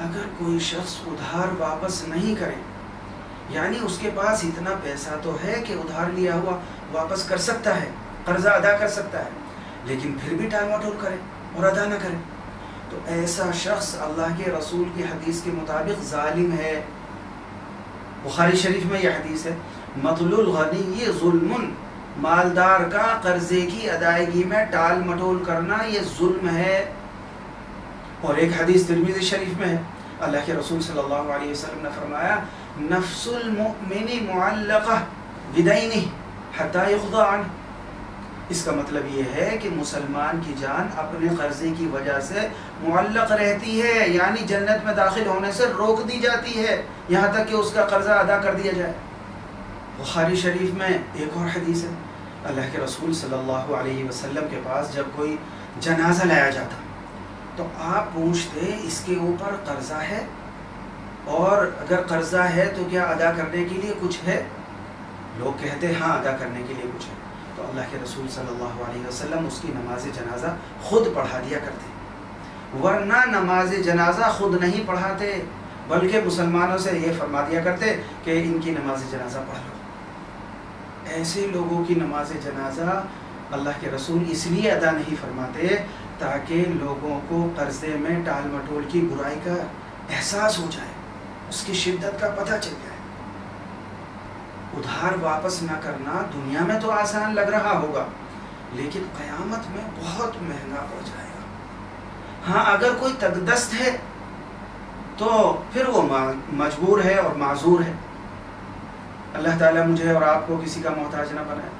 اگر کوئی شخص ادھار واپس نہیں کرے، یعنی اس کے پاس اتنا پیسہ تو ہے کہ ادھار لیا ہوا واپس کر سکتا ہے، قرضہ ادا کر سکتا ہے، لیکن پھر بھی ٹال مٹول کرے اور ادا نہ کرے، تو ایسا شخص اللہ کے رسول کی حدیث کے مطابق ظالم ہے۔ بخاری شریف میں یہ حدیث ہے، مطل الغنی ظلم، مالدار کا قرضے کی ادائیگی میں ٹال مٹول کرنا یہ ظلم ہے۔ اور ایک حدیث ترمذی شریف میں ہے، اللہ کے رسول صلی اللہ علیہ وسلم نے فرمایا، نفس المؤمن معلقہ بدینہ حتی یقضی عنہ۔ اس کا مطلب یہ ہے کہ مسلمان کی جان اپنے قرضے کی وجہ سے معلق رہتی ہے، یعنی جنت میں داخل ہونے سے روک دی جاتی ہے یہاں تک کہ اس کا قرضہ ادا کر دیا جائے۔ بخاری شریف میں ایک اور حدیث ہے، اللہ کے رسول صلی اللہ علیہ وسلم کے پاس جب کوئی جنازہ لایا جاتا تو آپ پوچھتے اس کے اوپر قرضہ ہے، اور اگر قرضہ ہے تو کیا ادا کرنے کے لیے کچھ ہے؟ لوگ کہتے ہاں ادا کرنے کے لیے کچھ ہے، تو اللہ کے رسول صلی اللہ علیہ وسلم اس کی نماز جنازہ خود پڑھا دیا کرتے، ورنہ نماز جنازہ خود نہیں پڑھاتے، بلکہ مسلمانوں سے یہ فرما دیا کرتے کہ ان کی نماز جنازہ پڑھ لو۔ ایسے لوگوں کی نماز جنازہ اللہ کے رسول اس لیے ادا نہیں فرماتے تاکہ لوگوں کو قرضے میں ٹال مٹول کی برائی کا احساس ہو جائے، اس کی شدت کا پتہ چل جائے۔ ادھار واپس نہ کرنا دنیا میں تو آسان لگ رہا ہوگا، لیکن قیامت میں بہت مہنگا پڑ جائے گا۔ ہاں اگر کوئی تگدست ہے تو پھر وہ مجبور ہے اور معذور ہے۔ اللہ تعالیٰ مجھے اور آپ کو کسی کا محتاج نہ بنائے۔